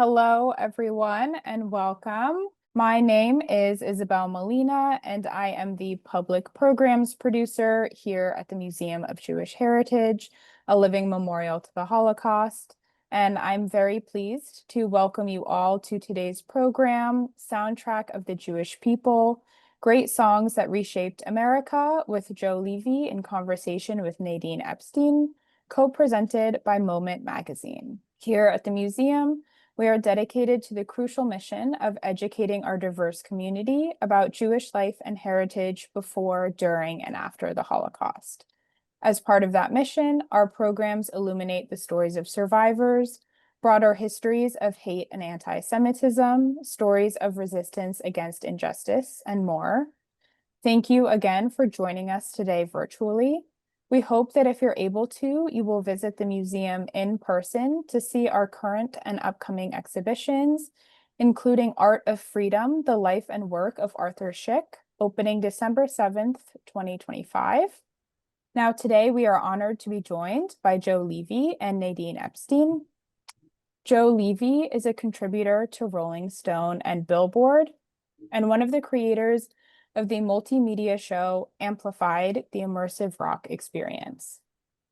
Hello, everyone, and welcome. My name is Isabel Molina, and I am the public programs producer here at the Museum of Jewish Heritage, a living memorial to the Holocaust. And I'm very pleased to welcome you all to today's program, Soundtrack of the Jewish People, Great Songs That Reshaped America, with Joe Levy in conversation with Nadine Epstein, co-presented by Moment Magazine. Here at the museum, we are dedicated to the crucial mission of educating our diverse community about Jewish life and heritage before, during, and after the Holocaust. As part of that mission, our programs illuminate the stories of survivors, broader histories of hate and anti-Semitism, stories of resistance against injustice, and more. Thank you again for joining us today virtually. We hope that if you're able to, you will visit the museum in person to see our current and upcoming exhibitions, including Art of Freedom, The Life and Work of Arthur Szyk, opening December 7th, 2025. Now, today we are honored to be joined by Joe Levy and Nadine Epstein. Joe Levy is a contributor to Rolling Stone and Billboard, and one of the creators of the multimedia show Amplified, the Immersive Rock Experience.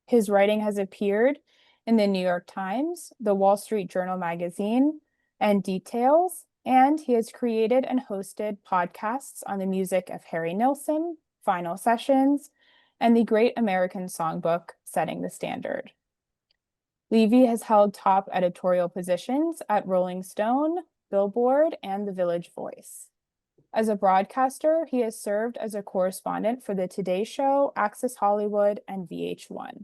His writing has appeared in the New York Times, the Wall Street Journal magazine, and Details, and he has created and hosted podcasts on the music of Harry Nilsson, Final Sessions, and the Great American Songbook, Setting the Standard. Levy has held top editorial positions at Rolling Stone, Billboard, and The Village Voice. As a broadcaster, he has served as a correspondent for The Today Show, Access Hollywood, and VH1.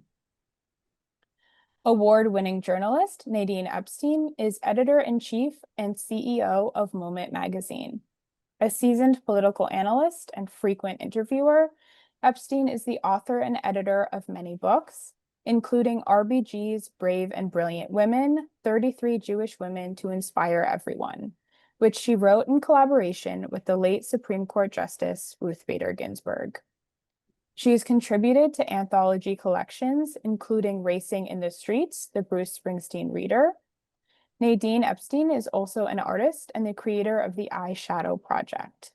Award-winning journalist Nadine Epstein is editor-in-chief and CEO of Moment Magazine. A seasoned political analyst and frequent interviewer, Epstein is the author and editor of many books, including RBG's Brave and Brilliant Women, 33 Jewish Women to Inspire Everyone, which she wrote in collaboration with the late Supreme Court Justice Ruth Bader Ginsburg. She has contributed to anthology collections, including Racing in the Streets, the Bruce Springsteen Reader. Nadine Epstein is also an artist and the creator of the Eyeshadow Project.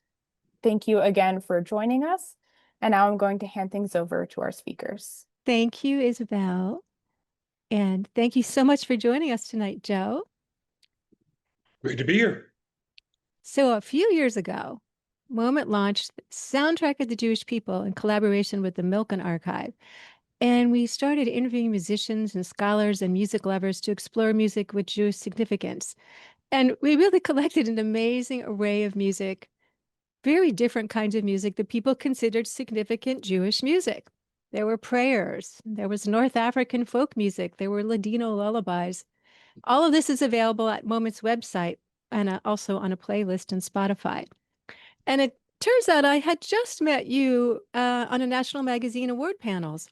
Thank you again for joining us. And now I'm going to hand things over to our speakers. Thank you, Isabel. And thank you so much for joining us tonight, Joe. Great to be here. So a few years ago, Moment launched Soundtrack of the Jewish People in collaboration with the Milken Archive. And we started interviewing musicians and scholars and music lovers to explore music with Jewish significance. And we really collected an amazing array of music, very different kinds of music that people considered significant Jewish music. There were prayers, there was North African folk music, there were Ladino lullabies. All of this is available at Moment's website and also on a playlist on Spotify. And it turns out I had just met you on a National Magazine Award panels,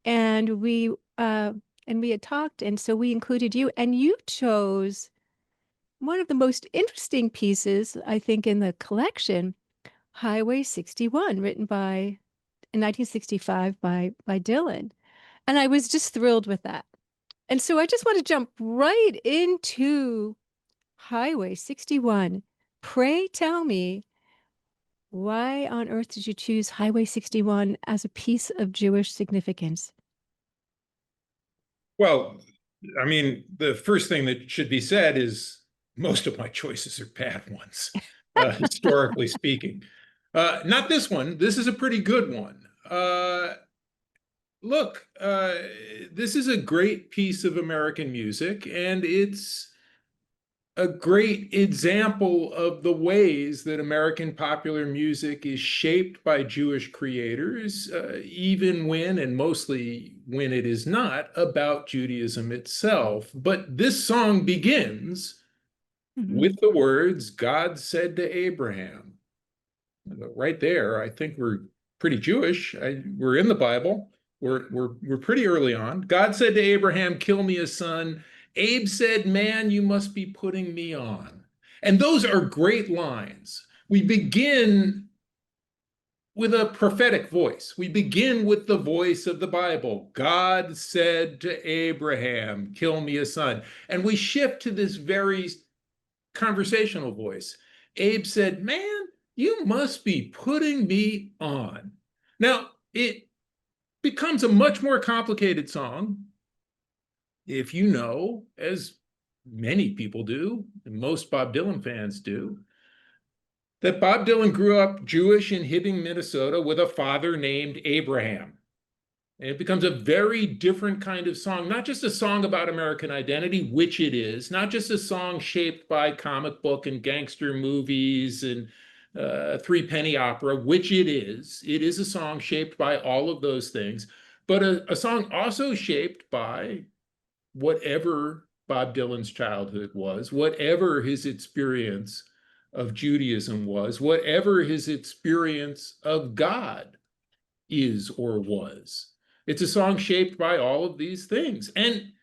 and we had talked, and so we included you, and you chose one of the most interesting pieces, I think, in the collection, Highway 61, written in 1965 by Dylan. And I was just thrilled with that. And so I just want to jump right into Highway 61. Pray tell me, why on earth did you choose Highway 61 as a piece of Jewish significance? Well, I mean, the first thing that should be said is most of my choices are bad ones, historically speaking. Not this one. This is a pretty good one. Look, this is a great piece of American music, and it's a great example of the ways that American popular music is shaped by Jewish creators, even when, and mostly when it is not, about Judaism itself. But this song begins with the words, God said to Abraham. Right there, I think we're pretty Jewish. We're in the Bible. We're pretty early on. God said to Abraham, kill me a son. Abe said, man, you must be putting me on. And those are great lines. We begin with a prophetic voice. We begin with the voice of the Bible. God said to Abraham, kill me a son. And we shift to this very conversational voice. Abe said, "Man, you must be putting me on." Now, it becomes a much more complicated song if you know, as many people do, and most Bob Dylan fans do, that Bob Dylan grew up Jewish in Hibbing, Minnesota, with a father named Abraham. And it becomes a very different kind of song, not just a song about American identity, which it is, not just a song shaped by comic book and gangster movies and Three Penny Opera, which it is. It is a song shaped by all of those things, but a song also shaped by whatever Bob Dylan's childhood was, whatever his experience of Judaism was, whatever his experience of God is or was. It's a song shaped by all of these things. And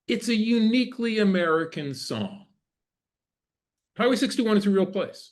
it's a uniquely American song. Highway 61 is a real place.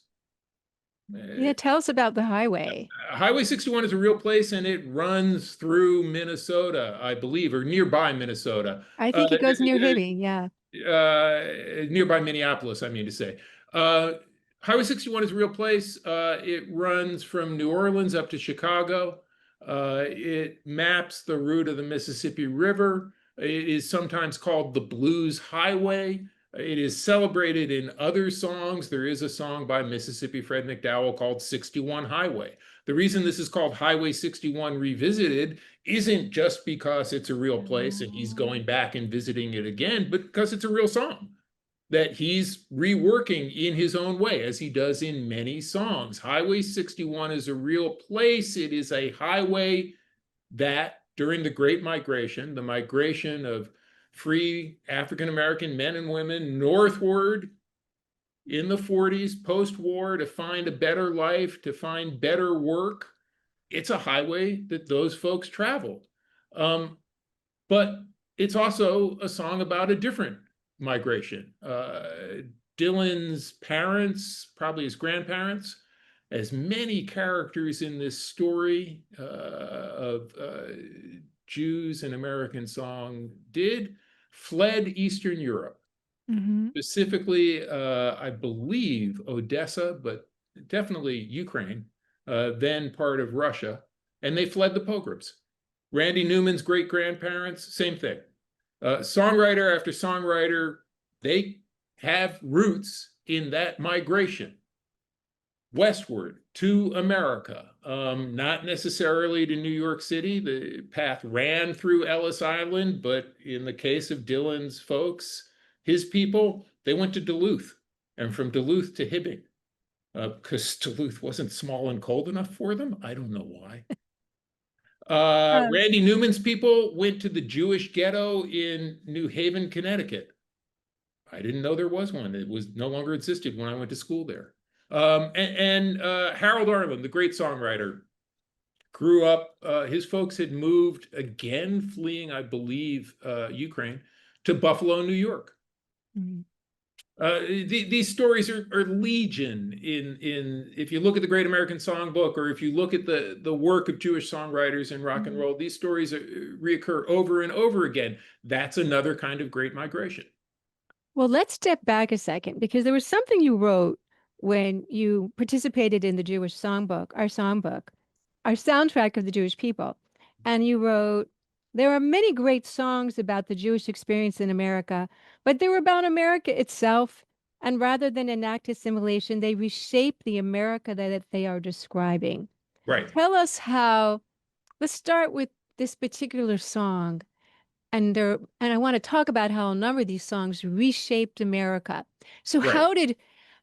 Yeah, tell us about the highway. Highway 61 is a real place, and it runs through Minnesota, I believe, or nearby Minnesota. I think it goes near Hibbing, yeah. Nearby Minneapolis, I mean to say. Highway 61 is a real place. It runs from New Orleans up to Chicago. It maps the route of the Mississippi River. It is sometimes called the Blues Highway. It is celebrated in other songs. There is a song by Mississippi Fred McDowell called 61 Highway. The reason this is called Highway 61 Revisited isn't just because it's a real place and he's going back and visiting it again, but because it's a real song that he's reworking in his own way, as he does in many songs. Highway 61 is a real place. It is a highway that during the Great Migration, the migration of free African-American men and women northward in the 40s, post-war, to find a better life, to find better work. It's a highway that those folks traveled. But it's also a song about a different migration. Dylan's parents, probably his grandparents, as many characters in this story of Jews in American song did, fled Eastern Europe. Specifically, I believe Odessa, but definitely Ukraine, then part of Russia, and they fled the pogroms. Randy Newman's great-grandparents, same thing. Songwriter after songwriter, they have roots in that migration westward to America, not necessarily to New York City. The path ran through Ellis Island, but in the case of Dylan's folks, his people, they went to Duluth, and from Duluth to Hibbing, because Duluth wasn't small and cold enough for them. I don't know why. Randy Newman's people went to the Jewish ghetto in New Haven, Connecticut. I didn't know there was one. It was no longer existed when I went to school there. Harold Arlen, the great songwriter, grew up, his folks had moved again, fleeing, I believe, Ukraine, to Buffalo, New York. These stories are legion in if you look at the Great American Songbook, or if you look at the work of Jewish songwriters in rock and roll, these stories reoccur over and over again. That's another kind of great migration. Well, let's step back a second, because there was something you wrote when you participated in the Jewish songbook, our soundtrack of the Jewish people. And you wrote, there are many great songs about the Jewish experience in America, but they were about America itself. And rather than enact assimilation, they reshape the America that they are describing. Right. Tell us how, let's start with this particular song. And I want to talk about how a number of these songs reshaped America. So how did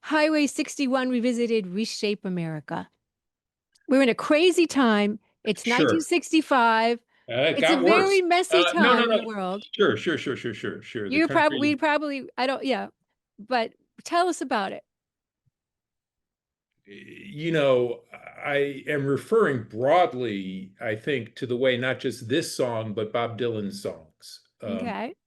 Highway 61 Revisited reshape America? We're in a crazy time. It's 1965. It It's a got worse. very messy time in the world. Sure. You're probably, I don't, yeah. But tell us about it. You know, I am referring broadly, I think, to the way not just this song, but Bob Dylan's songs,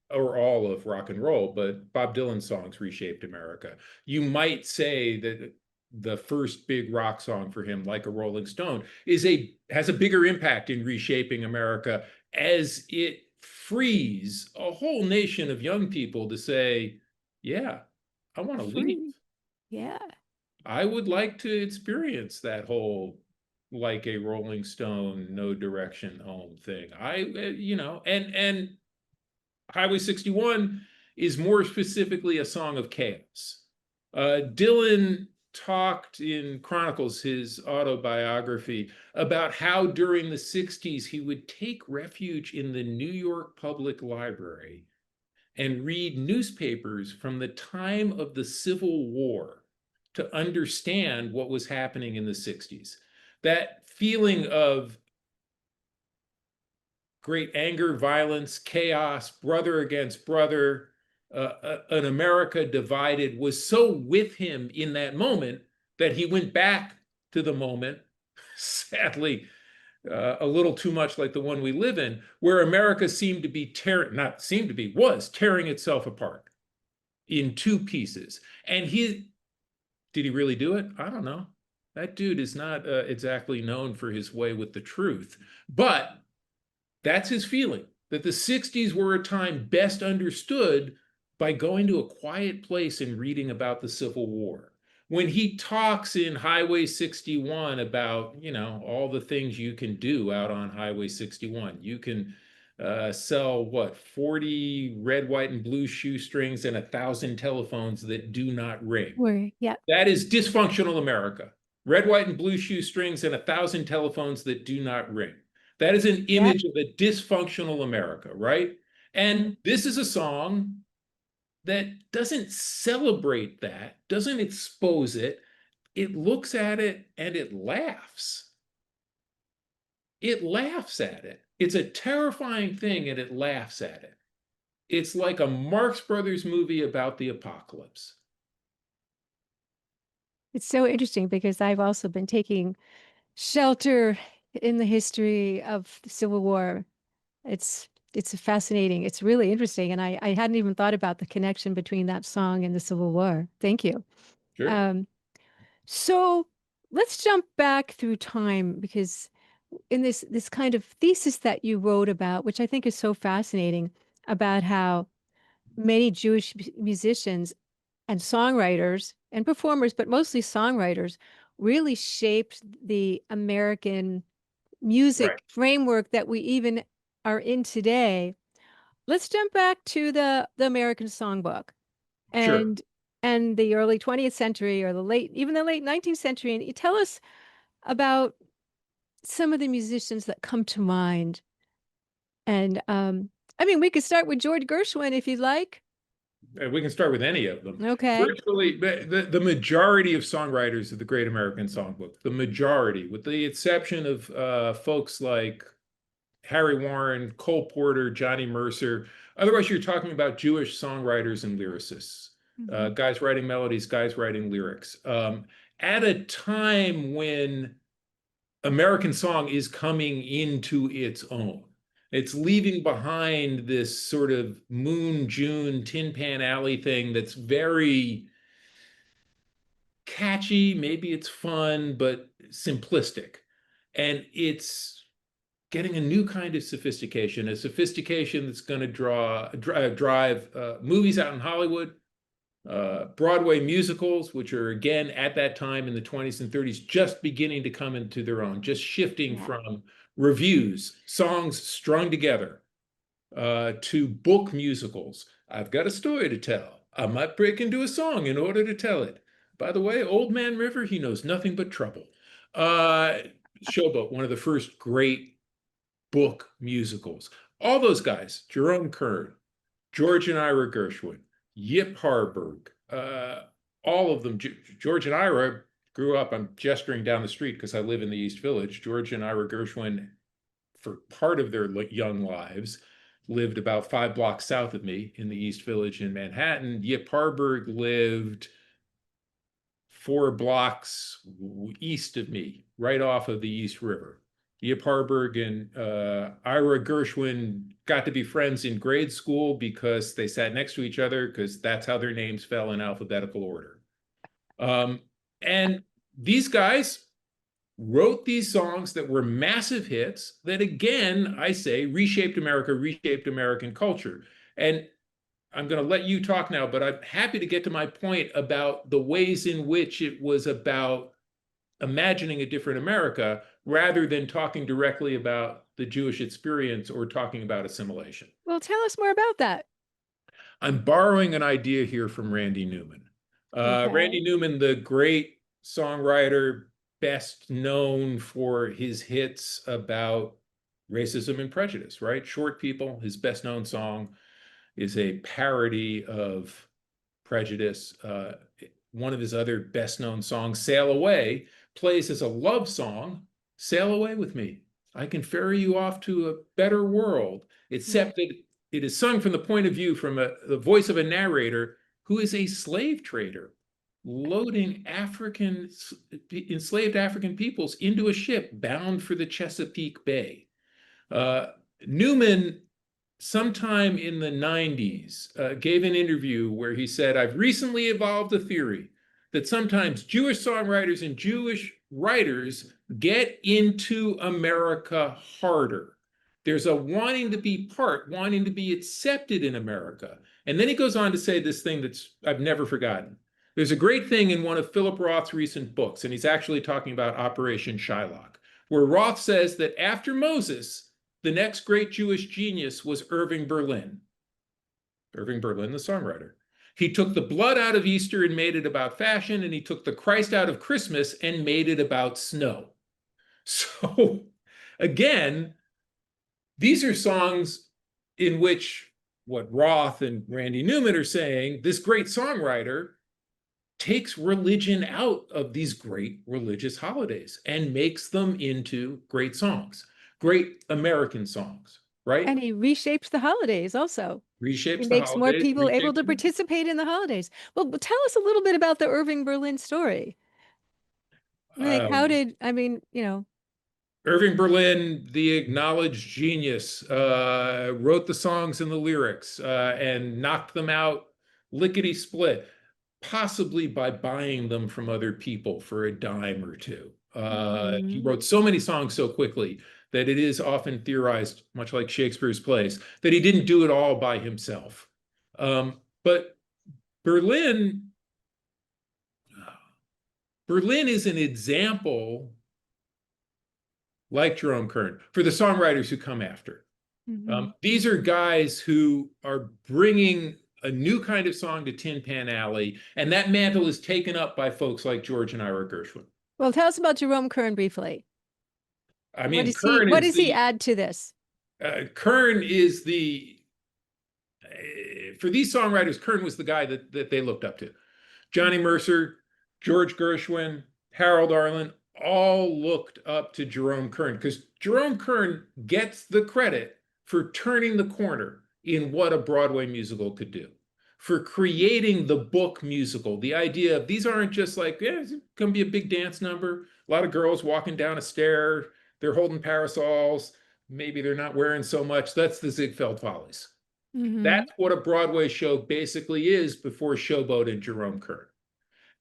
or all of rock and roll, but Bob Dylan's songs reshaped America. You might say that the first big rock song for him, like a Rolling Stone, has a bigger impact in reshaping America, as it frees a whole nation of young people to say, yeah, I want to leave. Yeah. I would like to experience that whole like a Rolling Stone, no direction home thing. And Highway 61 is more specifically a song of chaos. Dylan talked in Chronicles, his autobiography, about how during the 60s he would take refuge in the New York Public Library and read newspapers from the time of the Civil War to understand what was happening in the 60s. That feeling of great anger, violence, chaos, brother against brother, an America divided was so with him in that moment that he went back to the moment, sadly, a little too much like the one we live in, where America seemed to be was tearing itself apart in two pieces. And did he really do it? I don't know. That dude is not exactly known for his way with the truth, but that's his feeling, that the 60s were a time best understood by going to a quiet place and reading about the Civil War. When he talks in Highway 61 about, all the things you can do out on Highway 61, you can sell 40 red, white, and blue shoestrings and 1,000 telephones that do not ring. Yeah. That is dysfunctional America. Red, white, and blue shoestrings and 1,000 telephones that do not ring. That is an image of a dysfunctional America, right? And this is a song that doesn't celebrate that, doesn't expose it. It looks at it and it laughs. It laughs at it. It's a terrifying thing and it laughs at it. It's like a Marx Brothers movie about the apocalypse. It's so interesting because I've also been taking shelter in the history of the Civil War. It's fascinating. It's really interesting. And I hadn't even thought about the connection between that song and the Civil War. Thank you. Sure. So let's jump back through time, because in this kind of thesis that you wrote about, which I think is so fascinating, about how many Jewish musicians and songwriters and performers, but mostly songwriters, really shaped the American music framework that we even are in today. Let's jump back to the American Songbook and Sure. and the early 20th century, or the late 19th century, and you tell us about some of the musicians that come to mind. And we could start with George Gershwin if you'd like. We can start with any of them. Okay. Virtually, the majority of songwriters of the Great American Songbook, the majority, with the exception of folks like Harry Warren, Cole Porter, Johnny Mercer. Otherwise, you're talking about Jewish songwriters and lyricists, guys writing melodies, guys writing lyrics. At a time when American song is coming into its own. It's leaving behind this sort of Moon, June, Tin Pan Alley thing that's very catchy. Maybe it's fun, but simplistic. And it's getting a new kind of sophistication, a sophistication that's going to drive movies out in Hollywood, Broadway musicals, which are again at that time in the 20s and 30s, just beginning to come into their own, just shifting from reviews, songs strung together, to book musicals. I've got a story to tell. I might break into a song in order to tell it. By the way, Old Man River, he knows nothing but trouble. Showboat, one of the first great book musicals. All those guys, Jerome Kern, George and Ira Gershwin, Yip Harburg, all of them. George and Ira grew up, I'm gesturing down the street because I live in the East Village. George and Ira Gershwin, for part of their young lives, lived about 5 blocks south of me in the East Village in Manhattan. Yip Harburg lived 4 blocks east of me, right off of the East River. Yip Harburg and Ira Gershwin got to be friends in grade school because they sat next to each other, because that's how their names fell in alphabetical order. And these guys wrote these songs that were massive hits that, again, I say, reshaped America, reshaped American culture. And I'm going to let you talk now, but I'm happy to get to my point about the ways in which it was about imagining a different America rather than talking directly about the Jewish experience or talking about assimilation. Well, tell us more about that. I'm borrowing an idea here from Randy Newman. Randy Okay. Newman, the great songwriter, best known for his hits about racism and prejudice, right? Short People, his best known song, is a parody of prejudice. One of his other best known songs, Sail Away, plays as a love song. Sail away with me. I can ferry you off to a better world, except that it is sung from the point of view from the voice of a narrator who is a slave trader loading enslaved African peoples into a ship bound for the Chesapeake Bay. Newman, sometime in the 90s, gave an interview where he said, I've recently evolved a theory that sometimes Jewish songwriters and Jewish writers get into America harder. There's a wanting to be part, wanting to be accepted in America. And then he goes on to say this thing that's I've never forgotten. There's a great thing in one of Philip Roth's recent books, and he's actually talking about Operation Shylock, where Roth says that after Moses, the next great Jewish genius was Irving Berlin. Irving Berlin, the songwriter. He took the blood out of Easter and made it about fashion, and he took the Christ out of Christmas and made it about snow. So, again, these are songs in which what Roth and Randy Newman are saying, this great songwriter takes religion out of these great religious holidays and makes them into great songs, great American songs, right? And he reshapes the holidays also. Reshapes He the makes more holidays, people able to reshapes participate in the holidays. Well, tell us a little bit about the Irving Berlin story. Like, how did, I mean, Irving Berlin, the acknowledged genius, wrote the songs and the lyrics and knocked them out lickety split, possibly by buying them from other people for a dime or two. He wrote so many songs so quickly that it is often theorized, much like Shakespeare's plays, that he didn't do it all by himself. But Berlin is an example, like Jerome Kern, for the songwriters who come after. These are guys who are bringing a new kind of song to Tin Pan Alley, and that mantle is taken up by folks like George and Ira Gershwin. well, tell us about Jerome Kern briefly. I mean, What does he add to this? Kern is for these songwriters, Kern was the guy that they looked up to. Johnny Mercer, George Gershwin, Harold Arlen, all looked up to Jerome Kern because Jerome Kern gets the credit for turning the corner in what a Broadway musical could do, for creating the book musical. The idea of these aren't just like, yeah, it's going to be a big dance number. A lot of girls walking down a stair. They're holding parasols. Maybe they're not wearing so much. That's the Ziegfeld Follies. That's what a Broadway show basically is before Showboat and Jerome Kern.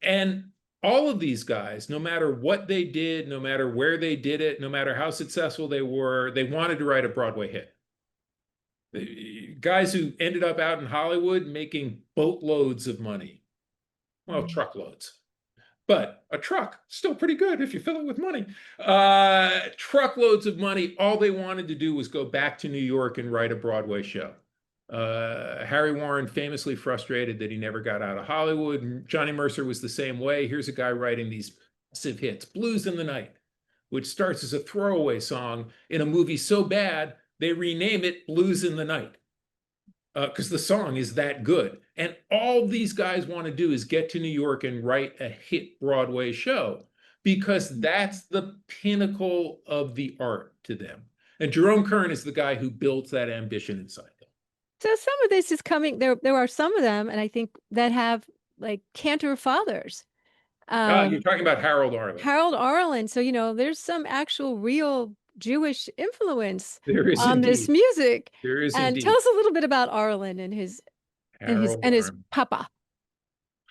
And all of these guys, no matter what they did, no matter where they did it, no matter how successful they were, they wanted to write a Broadway hit. The guys who ended up out in Hollywood making boatloads of money. Well, truckloads. But a truck, still pretty good if you fill it with money. Truckloads of money. All they wanted to do was go back to New York and write a Broadway show. Harry Warren famously frustrated that he never got out of Hollywood. Johnny Mercer was the same way. Here's a guy writing these massive hits, Blues in the Night, which starts as a throwaway song in a movie so bad, they rename it Blues in the Night because the song is that good. And all these guys want to do is get to New York and write a hit Broadway show because that's the pinnacle of the art to them. And Jerome Kern is the guy who builds that ambition inside them. So some of this is coming, there are some of them, and I think that have like cantor fathers. You're talking about Harold Arlen. Harold Arlen. So, there's some actual real Jewish influence There is on this music. There is and indeed. tell us a little bit about Arlen and his papa.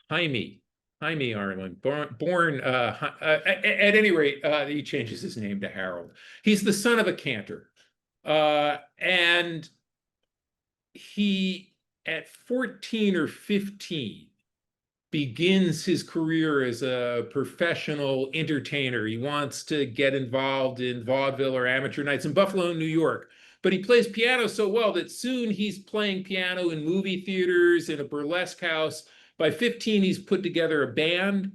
Jaime Arlen, born at any rate, he changes his name to Harold. He's the son of a cantor, and he at 14 or 15, begins his career as a professional entertainer. He wants to get involved in vaudeville or amateur nights in Buffalo, New York. But he plays piano so well that soon he's playing piano in movie theaters, in a burlesque house. By 15, he's put together a band.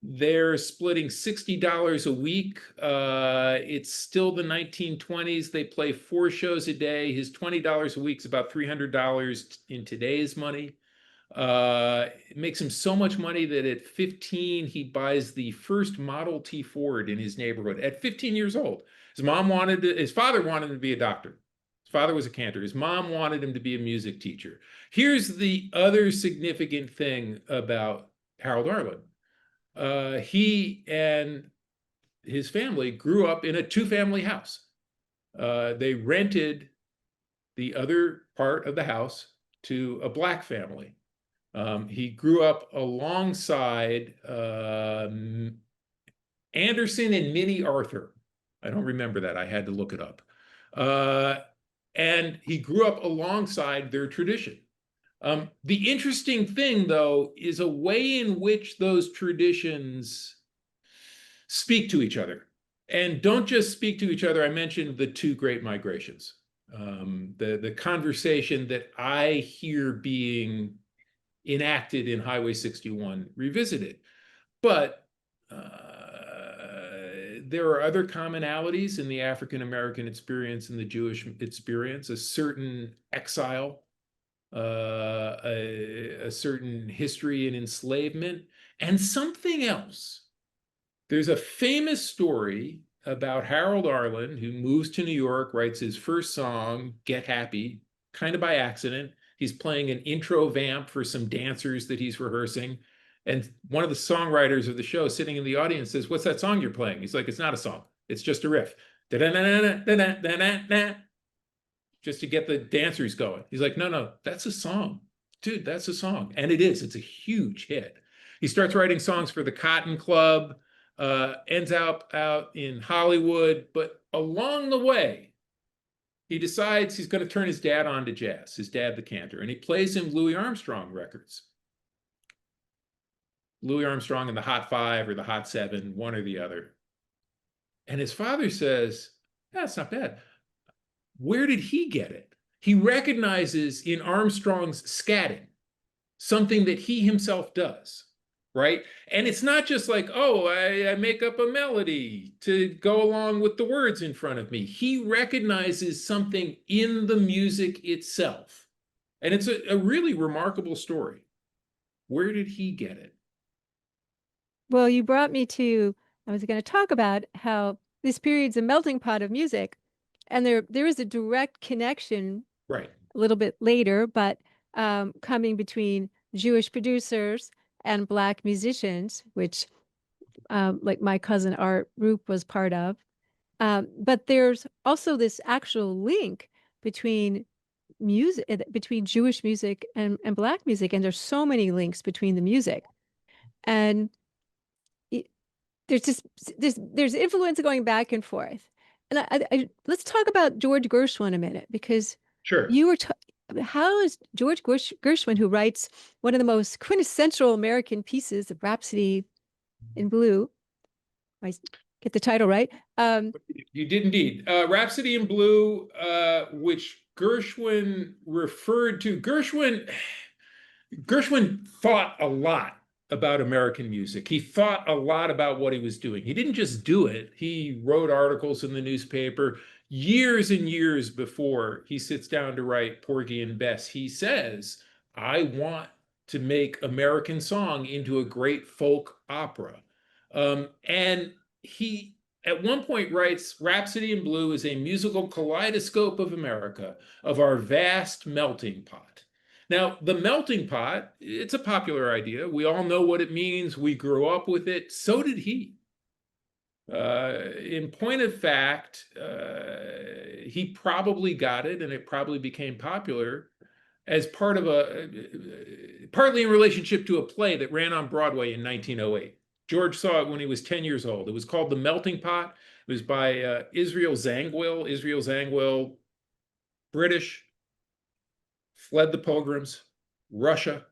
They're splitting $60 a week. It's still the 1920s. They play 4 shows a day. His $20 a week is about $300 in today's money. It makes him so much money that at 15, he buys the first Model T Ford in his neighborhood at 15 years old. His father wanted him to be a doctor. His father was a cantor. His mom wanted him to be a music teacher. Here's the other significant thing about Harold Arlen. He and his family grew up in a 2-family house. They rented the other part of the house to a Black family. He grew up alongside Anderson and Minnie Arthur. I don't remember that. I had to look it up. And he grew up alongside their tradition. The interesting thing, though, is a way in which those traditions speak to each other. And don't just speak to each other. I mentioned the 2 great migrations. The conversation that I hear being enacted in Highway 61 revisited. But there are other commonalities in the African American experience and the Jewish experience, a certain exile, a certain history and enslavement, and something else. There's a famous story about Harold Arlen, who moves to New York, writes his first song, Get Happy, kind of by accident. He's playing an intro vamp for some dancers that he's rehearsing. And one of the songwriters of the show sitting in the audience says, "What's that song you're playing?" He's like, "It's not a song. It's just a riff. Da-da-da-da-da-da-da-da-da," just to get the dancers going. He's like, "No, that's a song. Dude, that's a song." And it is. It's a huge hit. He starts writing songs for the Cotton Club, ends up out in Hollywood. But along the way, he decides he's going to turn his dad on to jazz, his dad, the cantor. And he plays him Louis Armstrong records. Louis Armstrong and the Hot 5 or the Hot 7, one or the other. And his father says, "That's not bad." Where did he get it? He recognizes in Armstrong's scatting something that he himself does, right? And it's not just like, oh, I make up a melody to go along with the words in front of me. He recognizes something in the music itself. And it's a really remarkable story. Where did he get it? Well, you brought me to, I was going to talk about how this period's a melting pot of music. And there is a direct connection Right. a little bit later, but coming between Jewish producers and Black musicians, which like my cousin Art Roop was part of. But there's also this actual link between music, between Jewish music and Black music. And there's so many links between the music. And there's influence going back and forth. And let's talk about George Gershwin a minute, because Sure. you were how is George Gershwin, who writes one of the most quintessential American pieces of Rhapsody in Blue, I get the title right? You did indeed. Rhapsody in Blue, which Gershwin referred to. Gershwin thought a lot about American music. He thought a lot about what he was doing. He didn't just do it. He wrote articles in the newspaper years and years before he sits down to write Porgy and Bess. He says, "I want to make American song into a great folk opera." And he at one point writes, "Rhapsody in Blue is a musical kaleidoscope of America, of our vast melting pot." Now, the melting pot, it's a popular idea. We all know what it means. We grew up with it. So did he. In point of fact, he probably got it, and it probably became popular as part of partly in relationship to a play that ran on Broadway in 1908. George saw it when he was 10 years old. It was called The Melting Pot. It was by Israel Zangwill. Israel Zangwill, British, fled the Pilgrims, Russia.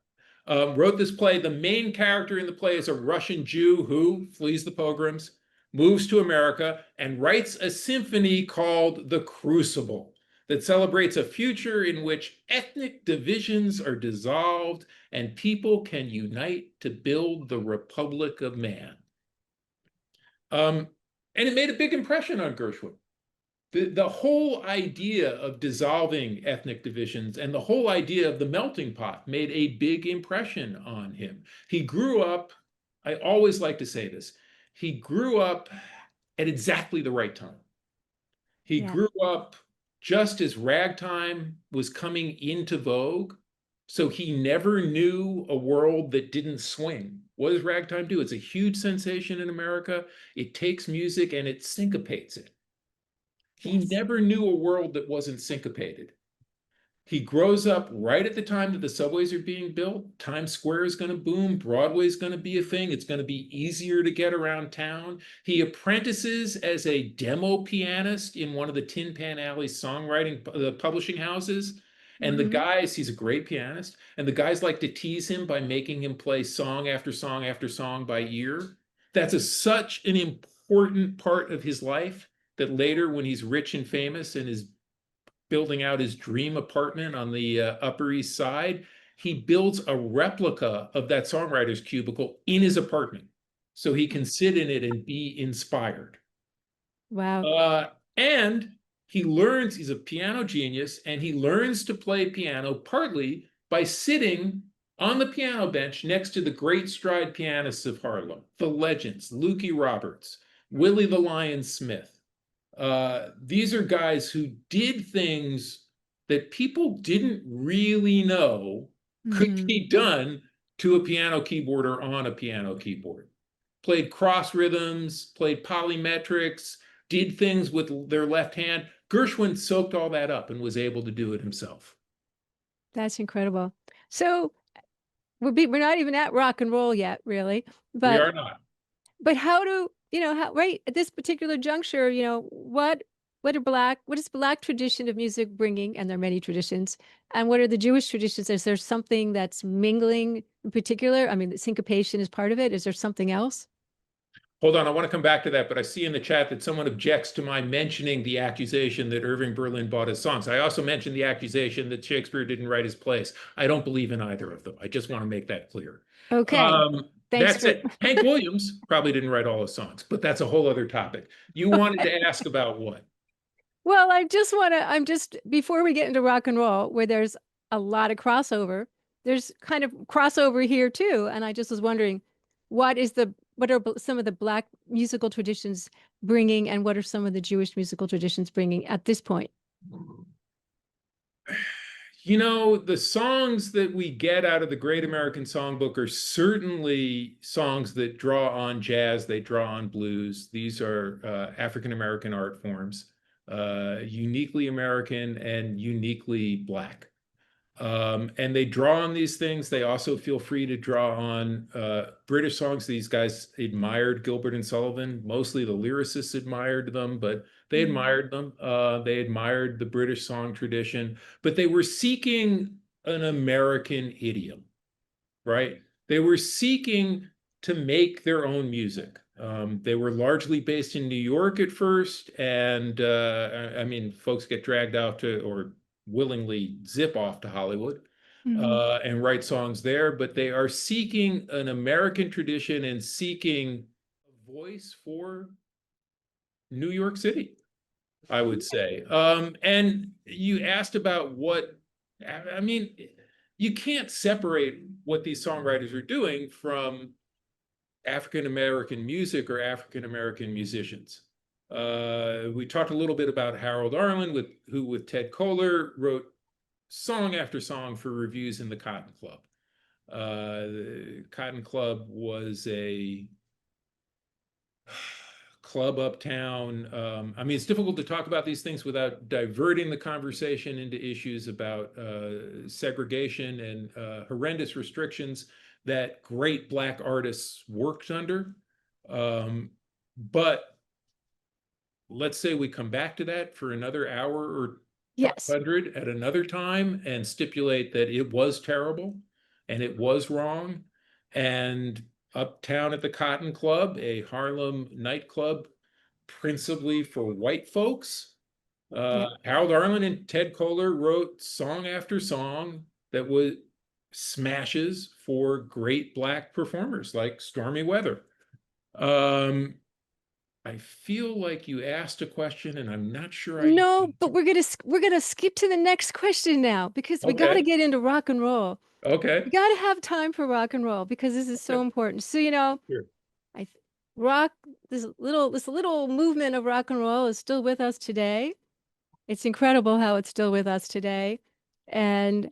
Wrote this play. The main character in the play is a Russian Jew who flees the pogroms, moves to America, and writes a symphony called The Crucible that celebrates a future in which ethnic divisions are dissolved and people can unite to build the Republic of Man. And it made a big impression on Gershwin. The whole idea of dissolving ethnic divisions and the whole idea of the melting pot made a big impression on him. He grew up, I always like to say this, he grew up at exactly the right time. He grew up just as ragtime was coming into vogue. So he never knew a world that didn't swing. What does ragtime do? It's a huge sensation in America. It takes music and it syncopates it. He never knew a world that wasn't syncopated. He grows up right at the time that the subways are being built. Times Square is going to boom. Broadway is going to be a thing. It's going to be easier to get around town. He apprentices as a demo pianist in one of the Tin Pan Alley songwriting publishing houses. And the guys, he's a great pianist, and the guys like to tease him by making him play song after song after song by ear. That's such an important part of his life that later, when he's rich and famous and is building out his dream apartment on the Upper East Side, he builds a replica of that songwriter's cubicle in his apartment so he can sit in it and be inspired. Wow. And he learns, he's a piano genius, and he learns to play piano partly by sitting on the piano bench next to the great stride pianists of Harlem, the legends, Lukey Roberts, Willie the Lion Smith. These are guys who did things that people didn't really know could be done to a piano keyboard or on a piano keyboard. Played cross rhythms, played polymetrics, did things with their left hand. Gershwin soaked all that up and was able to do it himself. That's incredible. So we're not even at rock and roll yet, really. But we are not. But how do how right at this particular juncture, what is Black tradition of music bringing, and there are many traditions, and what are the Jewish traditions? Is there something that's mingling in particular? I mean, the syncopation is part of it. Is there something else? Hold on, I want to come back to that, but I see in the chat that someone objects to my mentioning the accusation that Irving Berlin bought his songs. I also mentioned the accusation that Shakespeare didn't write his plays. I don't believe in either of them. I just want to make that clear. Okay. That's it. Hank Williams probably didn't write all his songs, but that's a whole other topic. You wanted to ask about what? Well, before we get into rock and roll, where there's a lot of crossover, there's kind of crossover here too. And I just was wondering, what are some of the Black musical traditions bringing, and what are some of the Jewish musical traditions bringing at this point? The songs that we get out of the Great American Songbook are certainly songs that draw on jazz, they draw on blues. These are African-American art forms, uniquely American and uniquely Black. And they draw on these things. They also feel free to draw on British songs. These guys admired Gilbert and Sullivan. Mostly the lyricists admired them, but they admired them. They admired the British song tradition, but they were seeking an American idiom, right? They were seeking to make their own music. They were largely based in New York at first, and I mean, folks get dragged out to, or willingly zip off to Hollywood and write songs there, but they are seeking an American tradition and seeking a voice for New York City, I would say. And you asked about I mean, you can't separate what these songwriters are doing from African-American music or African-American musicians. We talked a little bit about Harold Arlen, who with Ted Koehler wrote song after song for reviews in the Cotton Club. The Cotton Club was a club uptown. I mean, it's difficult to talk about these things without diverting the conversation into issues about segregation and horrendous restrictions that great Black artists worked under. But let's say we come back to that for another hour or Yes. 500 at another time and stipulate that it was terrible and it was wrong. And uptown at the Cotton Club, a Harlem nightclub principally for white folks, Yep. Harold Arlen and Ted Koehler wrote song after song that was smashes for great Black performers like Stormy Weather. I feel like you asked a question and I'm not sure I No, but we're gonna skip to the next question now because we got to Okay. get into rock and roll. Okay. We got to have time for rock and roll because this is so Okay. important. So, Sure. I th- rock this little movement of rock and roll is still with us today. It's incredible how it's still with us today. And,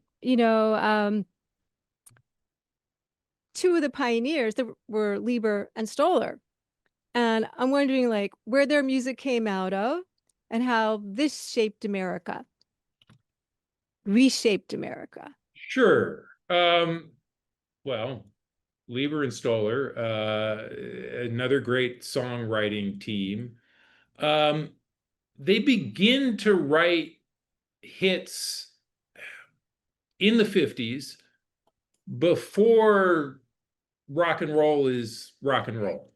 two of the pioneers that were Leiber and Stoller. And I'm wondering like where their music came out of and how this shaped America, reshaped America. Sure. Well, Leiber and Stoller, another great songwriting team. They begin to write hits in the 50s before rock and roll is rock and roll.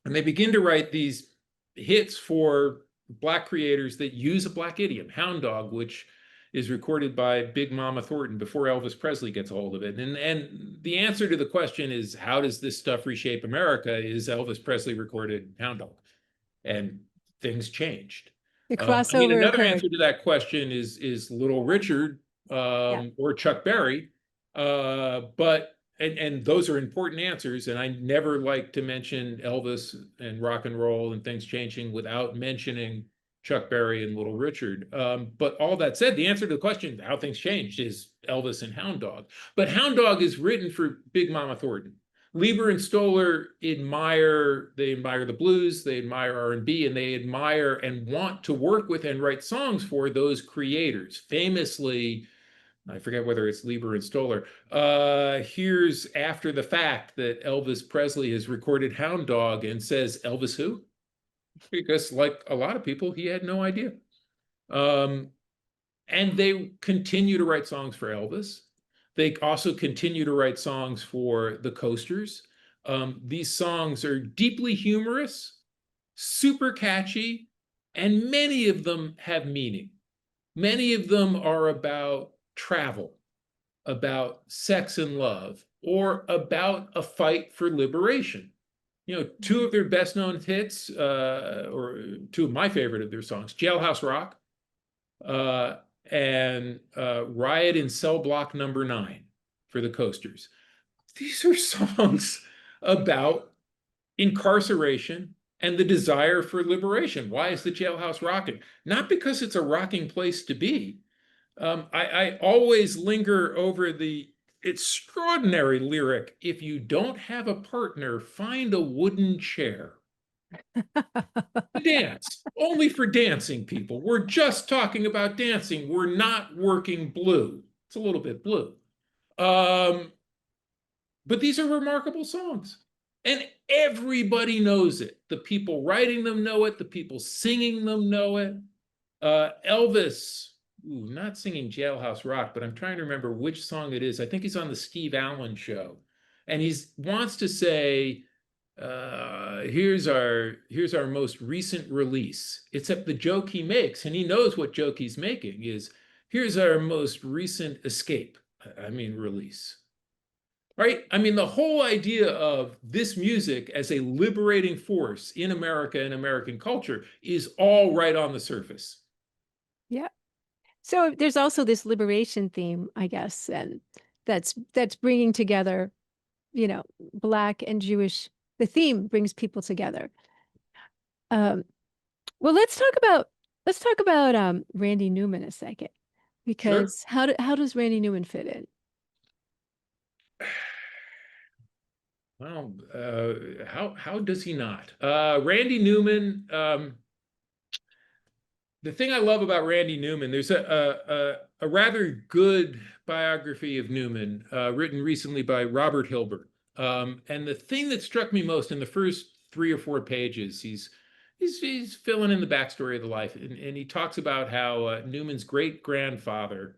And they begin to write these hits for Black creators that use a Black idiom, hound dog, which is recorded by Big Mama Thornton before Elvis Presley gets a hold of it. And the answer to the question is, how does this stuff reshape America? Is Elvis Presley recorded hound dog? And things changed. The I mean, crossover another occurred. answer to that question is Little Richard Yeah. or Chuck Berry. But and those are important answers. And I never like to mention Elvis and rock and roll and things changing without mentioning Chuck Berry and Little Richard. But all that said, the answer to the question, how things changed, is Elvis and Hound Dog. But Hound Dog is written for Big Mama Thornton. Leiber and Stoller admire the blues, they admire R&B, and they admire and want to work with and write songs for those creators. Famously, I forget whether it's Leiber and Stoller, here's after the fact that Elvis Presley has recorded Hound Dog and says, Elvis who? Because like a lot of people, he had no idea. And they continue to write songs for Elvis. They also continue to write songs for the Coasters. These songs are deeply humorous, super catchy, and many of them have meaning. Many of them are about travel, about sex and love, or about a fight for liberation. Two of their best known hits, or two of my favorite of their songs, Jailhouse Rock, uh, and Riot in Cell Block Number 9 for the Coasters. These are songs about incarceration and the desire for liberation. Why is the jailhouse rocking? Not because it's a rocking place to be. I always linger over the extraordinary lyric, if you don't have a partner, find a wooden chair. To dance, only for dancing people. We're just talking about dancing. We're not working blue. It's a little bit blue. But these are remarkable songs. And everybody knows it. The people writing them know it. The people singing them know it. Elvis, not singing Jailhouse Rock, but I'm trying to remember which song it is. I think he's on the Steve Allen show. And he wants to say, here's our most recent release, except the joke he makes, and he knows what joke he's making, is here's our most recent escape. I mean, release. Right? I mean, the whole idea of this music as a liberating force in America and American culture is all right on the surface. Yeah. So there's also this liberation theme, I guess, and that's bringing together, Black and Jewish. The theme brings people together. Well, let's talk about Randy Newman a second, Sure. because how does Randy Newman fit in? Well, how does he not? Randy Newman. The thing I love about Randy Newman, there's a rather good biography of Newman written recently by Robert Hilbert. And the thing that struck me most in the first 3 or 4 pages, he's filling in the backstory of the life, and he talks about how Newman's great-grandfather,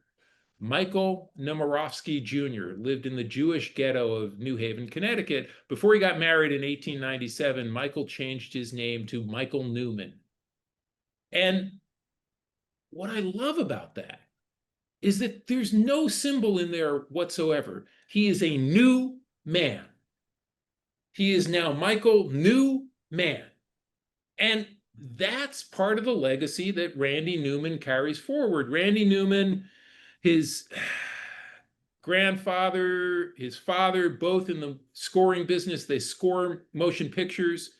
Michael Nemirovsky Jr., lived in the Jewish ghetto of New Haven, Connecticut. Before he got married in 1897, Michael changed his name to Michael Newman. And what I love about that is that there's no symbol in there whatsoever. He is a new man. He is now Michael Newman. And that's part of the legacy that Randy Newman carries forward. Randy Newman, his grandfather, his father, both in the scoring business, they score motion pictures.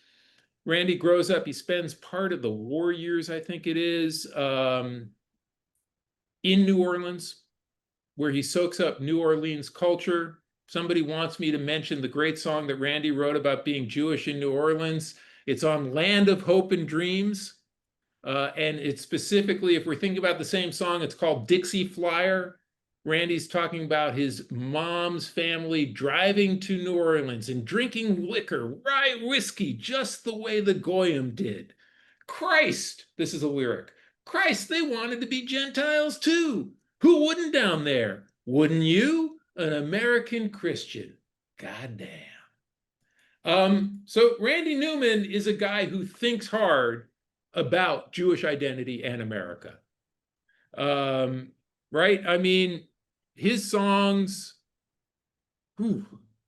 Randy grows up, he spends part of the war years, I think it is, in New Orleans, where he soaks up New Orleans culture. Somebody wants me to mention the great song that Randy wrote about being Jewish in New Orleans. It's on Land of Hope and Dreams. And it's specifically, if we're thinking about the same song, it's called Dixie Flyer. Randy's talking about his mom's family driving to New Orleans and drinking liquor, rye whiskey, just the way the Goyim did. Christ, this is a lyric. Christ, they wanted to be Gentiles too. Who wouldn't down there? Wouldn't you? An American Christian. Goddamn. So Randy Newman is a guy who thinks hard about Jewish identity and America. Right? I mean, his songs,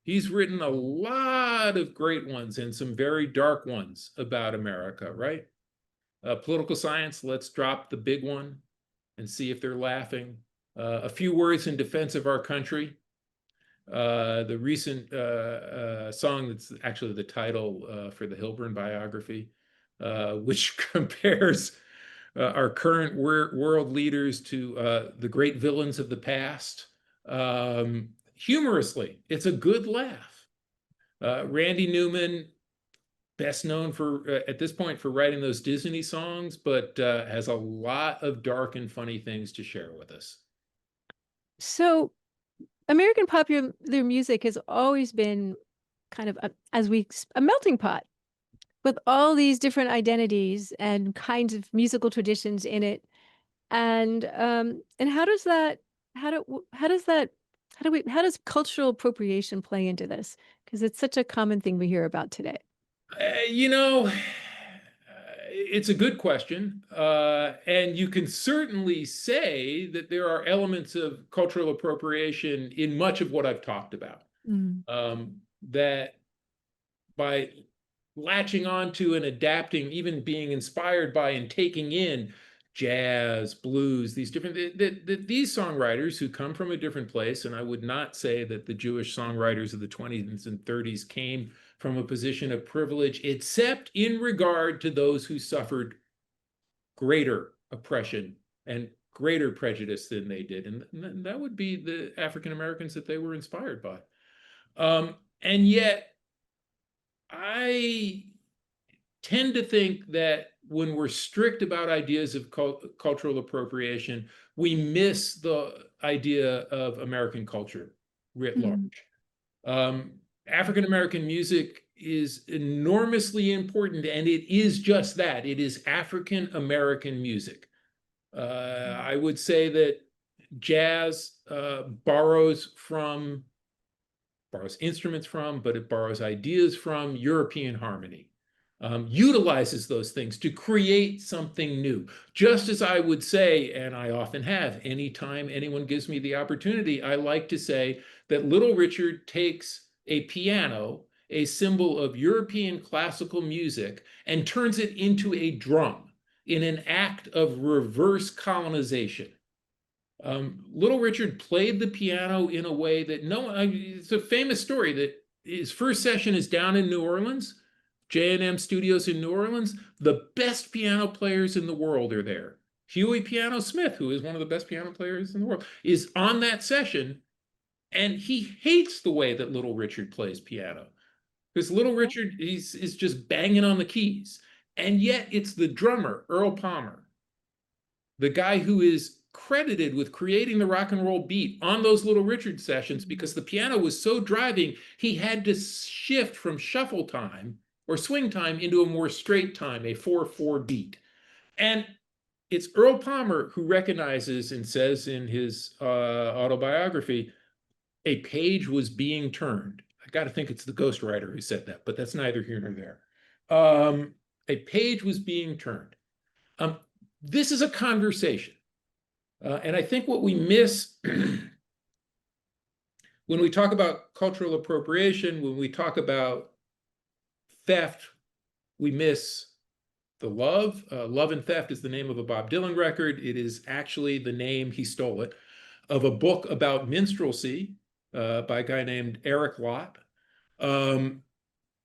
he's written a lot of great ones and some very dark ones about America, right? Political Science, let's drop the big one and see if they're laughing. A Few Words in Defense of Our Country. The recent song that's actually the title for the Hilburn biography, which compares our current world leaders to the great villains of the past. Humorously, it's a good laugh. Randy Newman, best known for, at this point, for writing those Disney songs, but has a lot of dark and funny things to share with us. So American popular music has always been kind of a melting pot with all these different identities and kinds of musical traditions in it. And how does cultural appropriation play into this? Because it's such a common thing we hear about today. It's a good question. And you can certainly say that there are elements of cultural appropriation in much of what I've talked about. That by latching onto and adapting, even being inspired by and taking in jazz, blues, these different, these songwriters who come from a different place, and I would not say that the Jewish songwriters of the 20s and 30s came from a position of privilege, except in regard to those who suffered greater oppression and greater prejudice than they did. And that would be the African Americans that they were inspired by. And yet, I tend to think that when we're strict about ideas of cultural appropriation, we miss the idea of American culture writ large. African American music is enormously important, and it is just that. It is African American music. I would say that jazz borrows instruments from, but it borrows ideas from European harmony, utilizes those things to create something new. Just as I would say, and I often have, anytime anyone gives me the opportunity, I like to say that Little Richard takes a piano, a symbol of European classical music, and turns it into a drum in an act of reverse colonization. Little Richard played the piano in a way that it's a famous story that his first session is down in New Orleans, J&M Studios in New Orleans. The best piano players in the world are there. Huey Piano Smith, who is one of the best piano players in the world, is on that session, and he hates the way that Little Richard plays piano. Because Little Richard is just banging on the keys. And yet it's the drummer, Earl Palmer, the guy who is credited with creating the rock and roll beat on those Little Richard sessions, because the piano was so driving, he had to shift from shuffle time or swing time into a more straight time, a 4/4 beat. And it's Earl Palmer who recognizes and says in his autobiography, a page was being turned. I got to think it's the ghostwriter who said that, but that's neither here nor there. A page was being turned. This is a conversation. And I think what we miss when we talk about cultural appropriation, when we talk about theft, we miss the love. Love and Theft is the name of a Bob Dylan record. It is actually the name, he stole it, of a book about minstrelsy by a guy named Eric Lott. And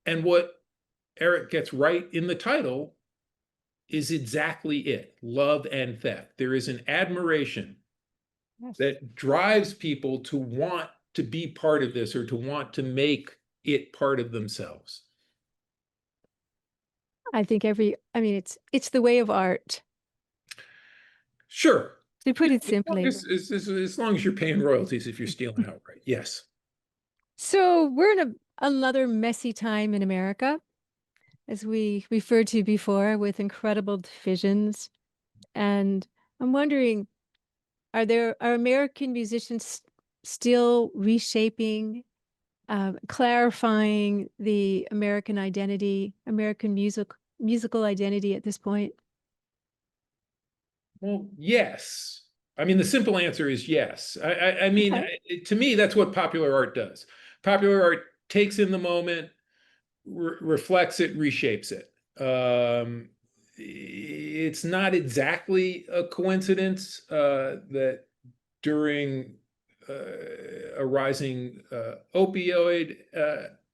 what Eric gets right in the title is exactly it, love and theft. There is an admiration that drives people to want to be part of this or to want to make it part of themselves. I think it's the way of art. Sure. To put it simply. As long as you're paying royalties if you're stealing outright, yes. So we're in another messy time in America, as we referred to before, with incredible divisions. And I'm wondering, are American musicians still reshaping, clarifying the American identity, American musical identity at this point? Well, yes. I mean, the simple answer is yes. I mean, Okay. to me, that's what popular art does. Popular art takes in the moment, reflects it, reshapes it. It's not exactly a coincidence that during a rising opioid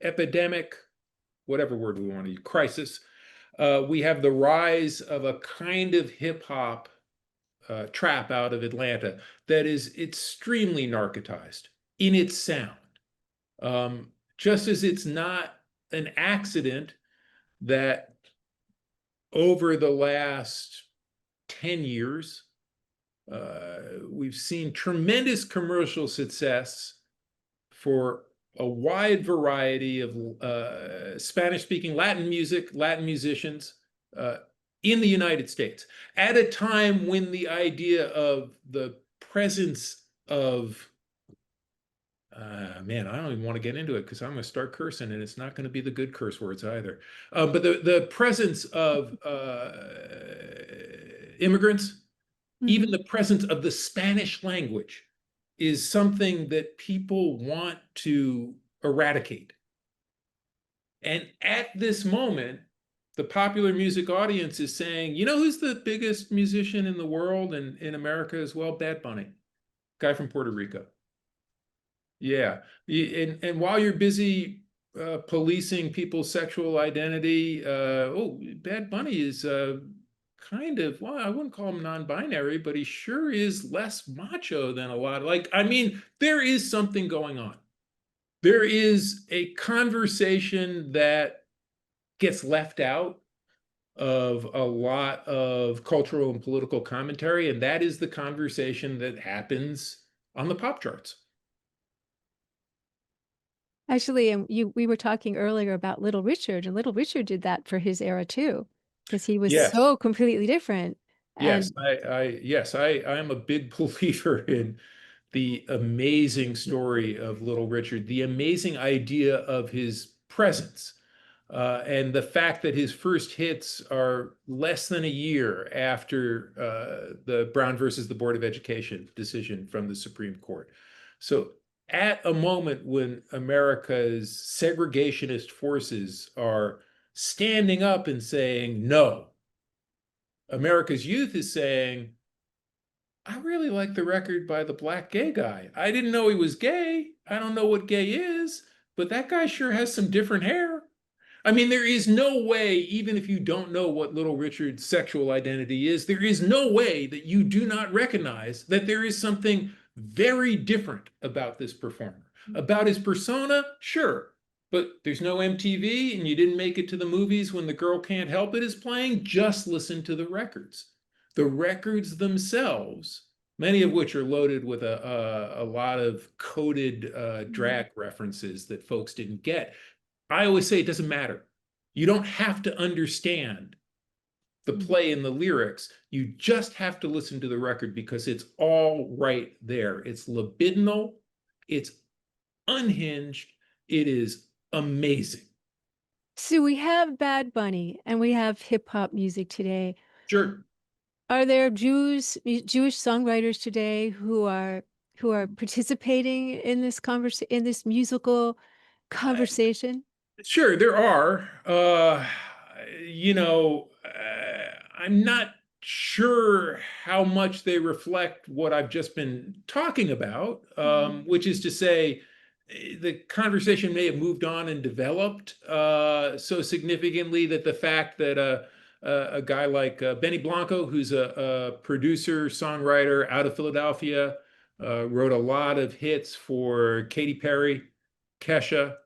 epidemic, whatever word we want to use, crisis, we have the rise of a kind of hip hop trap out of Atlanta that is extremely narcotized in its sound. Just as it's not an accident that over the last 10 years, we've seen tremendous commercial success for a wide variety of Spanish-speaking Latin musicians in the United States, at a time when the idea of the presence of man, I don't even want to get into it because I'm going to start cursing and it's not going to be the good curse words either. But the presence of immigrants, even the presence of the Spanish language, is something that people want to eradicate. And at this moment, the popular music audience is saying, you know who's the biggest musician in the world and in America as well? Bad Bunny, guy from Puerto Rico. Yeah. And while you're busy policing people's sexual identity, Bad Bunny is kind of, well, I wouldn't call him non-binary, but he sure is less macho than a lot. I mean, there is something going on. There is a conversation that gets left out of a lot of cultural and political commentary, and that is the conversation that happens on the pop charts. Actually, we were talking earlier about Little Richard, and Little Richard did that for his era too, because he was Yes. so completely different. Yes, I am a big believer in the amazing story of Little Richard, the amazing idea of his presence, and the fact that his first hits are less than a year after the Brown versus the Board of Education decision from the Supreme Court. So at a moment when America's segregationist forces are standing up and saying, no, America's youth is saying, I really like the record by the black gay guy. I didn't know he was gay. I don't know what gay is, but that guy sure has some different hair. I mean, there is no way, even if you don't know what Little Richard's sexual identity is, there is no way that you do not recognize that there is something very different about this performer. About his persona, sure, but there's no MTV and you didn't make it to the movies when The Girl Can't Help It is playing. Just listen to the records. The records themselves, many of which are loaded with a lot of coded drag references that folks didn't get. I always say it doesn't matter. You don't have to understand the play and the lyrics. You just have to listen to the record because it's all right there. It's libidinal, it's unhinged, it is amazing. So we have Bad Bunny and we have hip hop music today. Sure. Are there Jewish songwriters today who are participating in this musical conversation? Sure, there are. I'm not sure how much they reflect what I've just been talking about, which is to say, the conversation may have moved on and developed so significantly that the fact that a guy like Benny Blanco, who's a producer, songwriter out of Philadelphia, wrote a lot of hits for Katy Perry, Kesha,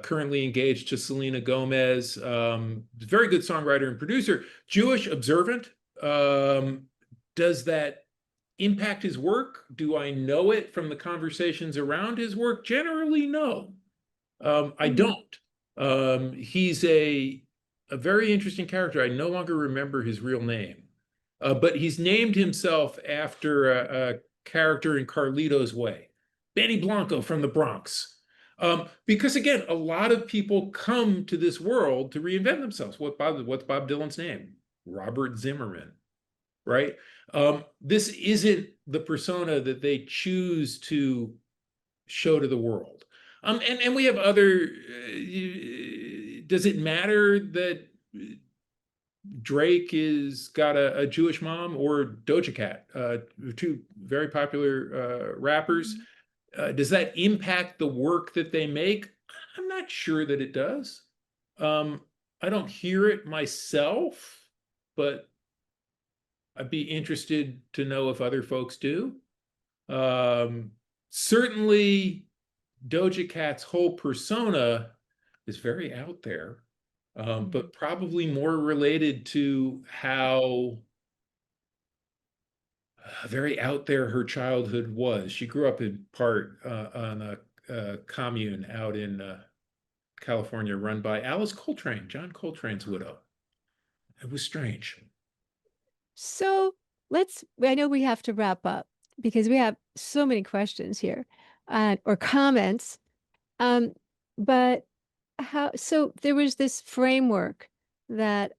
currently engaged to Selena Gomez, very good songwriter and producer, Jewish, observant. Does that impact his work? Do I know it from the conversations around his work? Generally, no. I don't. He's a very interesting character. I no longer remember his real name, but he's named himself after a character in Carlito's Way, Benny Blanco from the Bronx. Because again, a lot of people come to this world to reinvent themselves. What's Bob Dylan's name? Robert Zimmerman, right? This isn't the persona that they choose to show to the world. And we have other. Does it matter that Drake is got a Jewish mom, or Doja Cat, two very popular rappers? Does that impact the work that they make? I'm not sure that it does. I don't hear it myself, but I'd be interested to know if other folks do. Certainly, Doja Cat's whole persona is very out there, but probably more related to how very out there her childhood was. She grew up in part on a commune out in California run by Alice Coltrane, John Coltrane's widow. It was strange. So I know we have to wrap up because we have so many questions here or comments. But so there was this framework that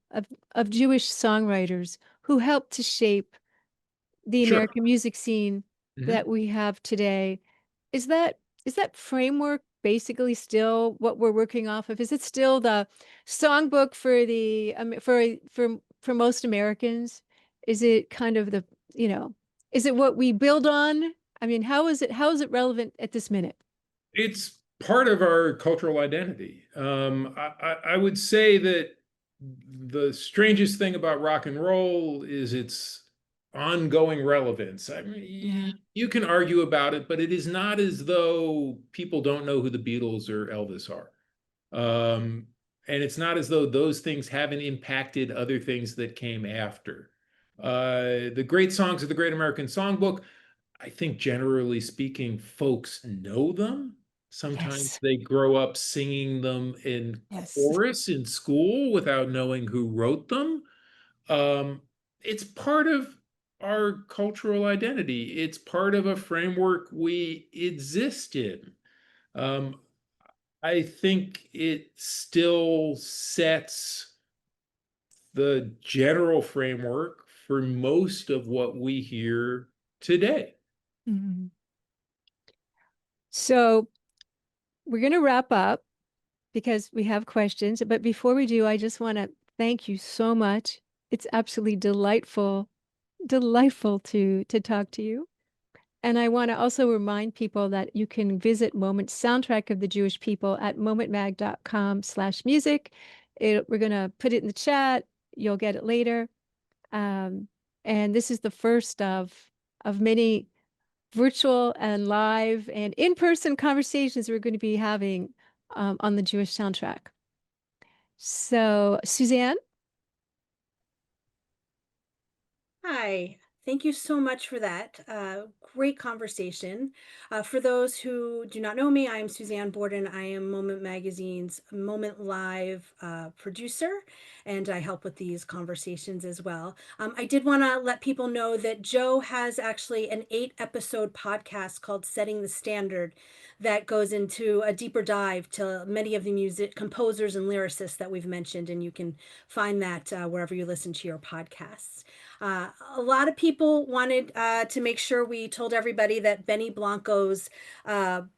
of Jewish songwriters who helped to shape the Sure. American music scene that we have today. Is that framework basically still what we're working off of? Is it still the songbook for the for most Americans? Is it kind of is it what we build on? I mean, how is it relevant at this minute? It's part of our cultural identity. I would say that the strangest thing about rock and roll is its ongoing relevance. I mean, you can argue about it, but it is not as though people don't know who the Beatles or Elvis are. And it's not as though those things haven't impacted other things that came after. The great songs of the Great American Songbook, I think generally speaking, folks know them. Sometimes they grow up singing them in chorus in school without knowing who wrote them. It's part of our cultural identity. It's part of a framework we exist in. I think it still sets the general framework for most of what we hear today. So we're going to wrap up because we have questions. But before we do, I just want to thank you so much. It's absolutely delightful to talk to you. And I want to also remind people that you can visit Moment's Soundtrack of the Jewish People at momentmag.com/music. We're going to put it in the chat. You'll get it later. And this is the first of many virtual and live and in-person conversations we're going to be having on the Jewish soundtrack. So, Suzanne? Hi, thank you so much for that. great conversation. For those who do not know me, I am Suzanne Borden. I am Moment Magazine's Moment Live producer, and I help with these conversations as well. I did want to let people know that Joe has actually an 8-episode podcast called Setting the Standard that goes into a deeper dive to many of the music composers and lyricists that we've mentioned, and you can find that wherever you listen to your podcasts. A lot of people wanted to make sure we told everybody that Benny Blanco's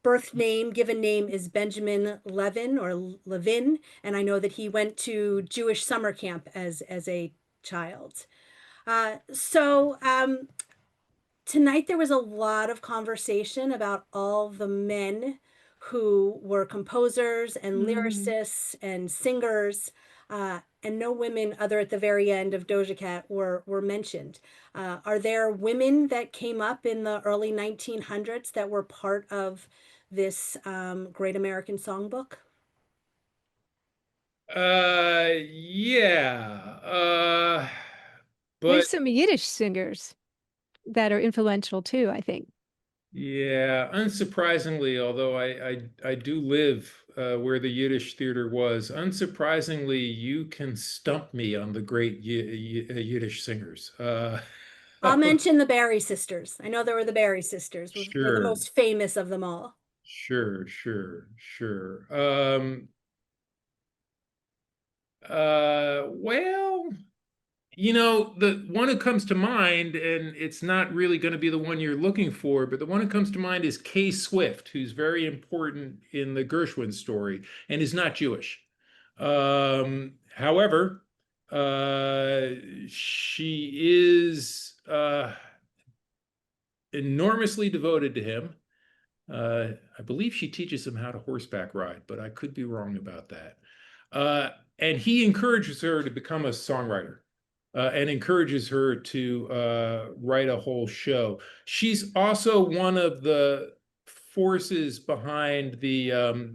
birth name, given name, is Benjamin Levin or Levin, and I know that he went to Jewish summer camp as a child. Tonight there was a lot of conversation about all the men who were composers and lyricists and singers, and no women other at the very end of Doja Cat were mentioned. Are there women that came up in the early 1900s that were part of this Great American Songbook? Yeah. But There's some Yiddish singers that are influential too, I think. yeah, unsurprisingly, although I do live where the Yiddish theater was, unsurprisingly, you can stump me on the great Yiddish singers. I'll mention the Barry sisters. I know there were the Barry sisters, were the Sure, most famous of them all. sure. Well, you know, the one who comes to mind, and it's not really going to be the one you're looking for, but the one who comes to mind is Kay Swift, who's very important in the Gershwin story and is not Jewish. However, she is enormously devoted to him. I believe she teaches him how to horseback ride, but I could be wrong about that. And he encourages her to become a songwriter. And encourages her to write a whole show. She's also one of the forces behind the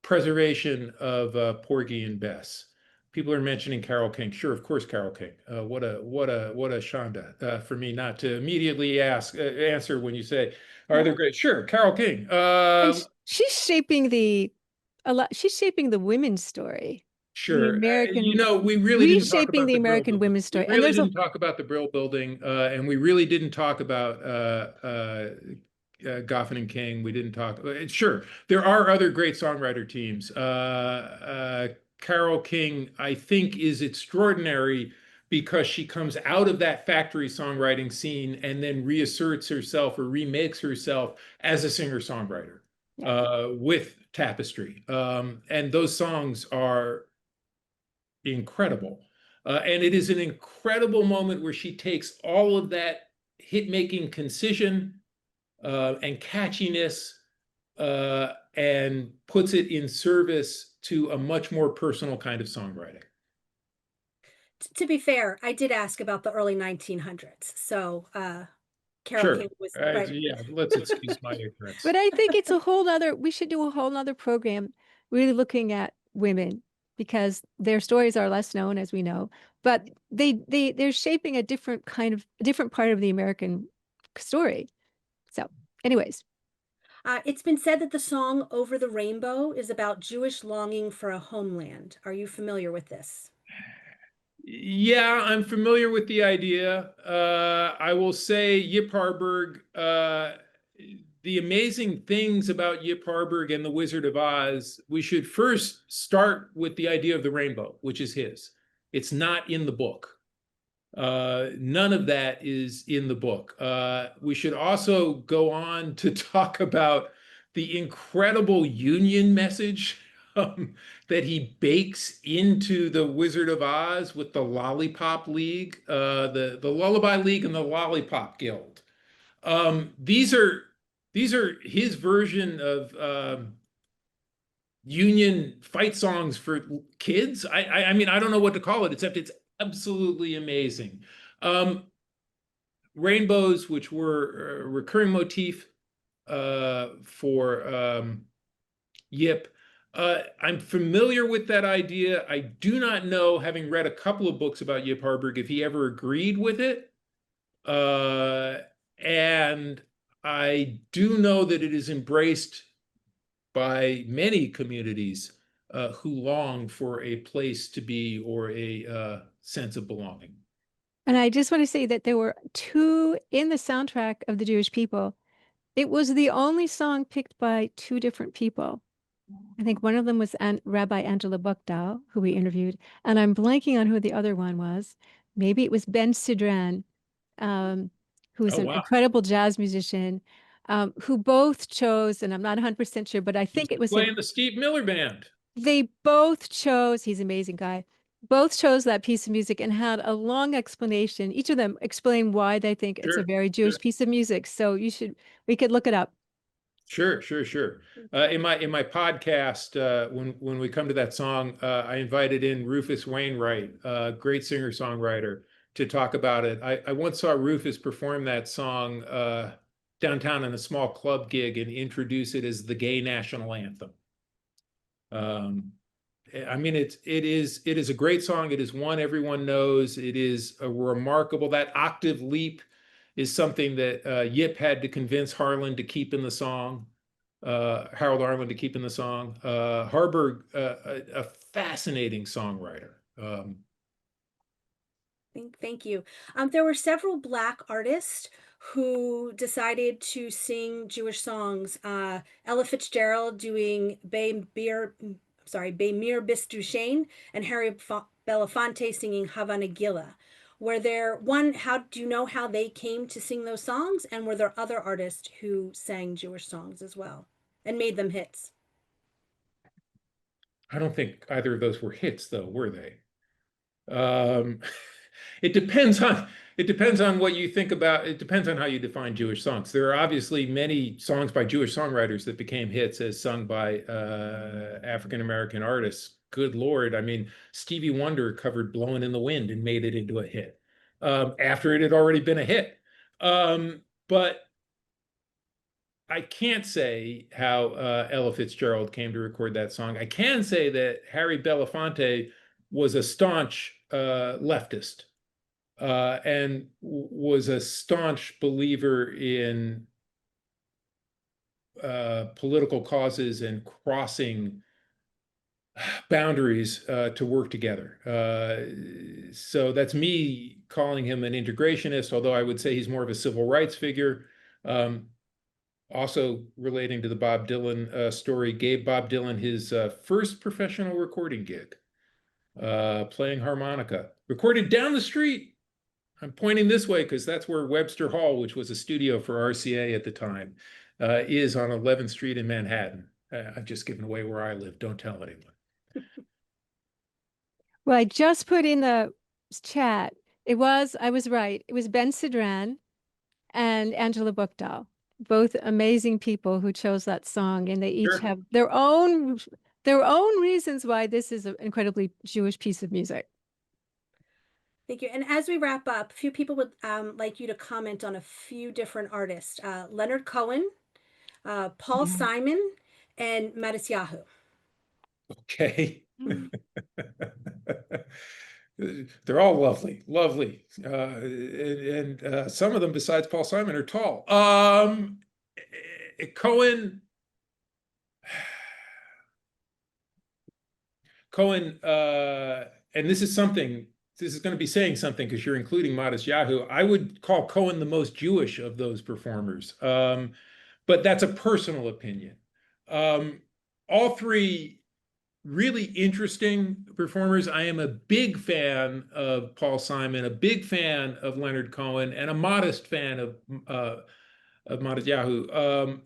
preservation of Porgy and Bess. People are mentioning Carole King. Sure, of course, Carole King. What a shonda for me not to immediately answer when you say, "Are there great?" Sure, Carole King. And she's shaping the women's story. The Sure. American You know, we really didn't talk reshaping about the the Brill American Building. women's We story. And really there's a didn't talk about the Brill Building, and we really didn't talk about Goffin and King. We didn't talk. Sure, there are other great songwriter teams. Carole King, I think, is extraordinary because she comes out of that factory songwriting scene and then reasserts herself or remakes herself as a singer-songwriter with Tapestry. And those songs are incredible. And it is an incredible moment where she takes all of that hit-making concision and catchiness and puts it in service to a much more personal kind of songwriting. To be fair, I did ask about the early 1900s. So Carole Sure. King was right. Yeah, let's excuse my ignorance. But I think it's we should do a whole nother program really looking at women because their stories are less known, as we know, but they're shaping a different part of the American story. So anyways. It's been said that the song Over the Rainbow is about Jewish longing for a homeland. Are you familiar with this? Yeah, I'm familiar with the idea. I will say Yip Harburg, the amazing things about Yip Harburg and the Wizard of Oz, we should first start with the idea of the rainbow, which is his. It's not in the book. None of that is in the book. We should also go on to talk about the incredible union message that he bakes into the Wizard of Oz with the Lollipop League, the Lullaby League and the Lollipop Guild. These are his version of union fight songs for kids. I mean, I don't know what to call it, except it's absolutely amazing. Rainbows, which were a recurring motif for Yip. I'm familiar with that idea. I do not know, having read a couple of books about Yip Harburg, if he ever agreed with it. And I do know that it is embraced by many communities who long for a place to be or a sense of belonging. And I just want to say that there were two in the soundtrack of the Jewish people. It was the only song picked by two different people. I think one of them was Rabbi Angela Buchdahl, who we interviewed, and I'm blanking on who the other one was. Maybe it was Ben Sidran, who's Oh, an wow. incredible jazz musician, who both chose, and I'm not 100% sure, but I think it was him. Playing the Steve Miller Band. They both chose, he's an amazing guy, both chose that piece of music and had a long explanation. Each of them explained why they think it's a Sure, very Jewish sure. piece of music. So we could look it up. Sure. In my podcast, when we come to that song, I invited in Rufus Wainwright, great singer-songwriter, to talk about it. I once saw Rufus perform that song downtown in a small club gig and introduce it as the gay national anthem. I mean, it is a great song. It is one everyone knows. It is a remarkable, that octave leap is something that Yip had to convince Harlan to keep in the song, Harold Arlen to keep in the song. Harburg, a fascinating songwriter. Thank you. There were several Black artists who decided to sing Jewish songs. Ella Fitzgerald doing Beimir Bis Duchesne, and Harry Belafonte singing Havana Gila. Were there how do you know how they came to sing those songs? And were there other artists who sang Jewish songs as well and made them hits? I don't think either of those were hits, though, were they? It depends on what you think about. It depends on how you define Jewish songs. There are obviously many songs by Jewish songwriters that became hits as sung by African American artists. Good Lord. I mean, Stevie Wonder covered Blowing in the Wind and made it into a hit after it had already been a hit. But I can't say how Ella Fitzgerald came to record that song. I can say that Harry Belafonte was a staunch leftist and was a staunch believer in political causes and crossing boundaries to work together. So that's me calling him an integrationist, although I would say he's more of a civil rights figure. Also relating to the Bob Dylan story, gave Bob Dylan his first professional recording gig, playing harmonica, recorded down the street. I'm pointing this way because that's where Webster Hall, which was a studio for RCA at the time, is on 11th Street in Manhattan. I've just given away where I live. Don't tell anyone. Well, I just put in the chat. I was right. It was Ben Sidran and Angela Buchdahl, both amazing people who chose that song, and they each Sure. have their own reasons why this is an incredibly Jewish piece of music. Thank you. And as we wrap up, a few people would like you to comment on a few different artists. Leonard Cohen, Paul Simon, and Matisyahu. Okay. They're all lovely. And some of them, besides Paul Simon, are tall. Cohen, and this is going to be saying something because you're including Matisyahu. I would call Cohen the most Jewish of those performers, but that's a personal opinion. All three really interesting performers. I am a big fan of Paul Simon, a big fan of Leonard Cohen, and a modest fan of Matisyahu.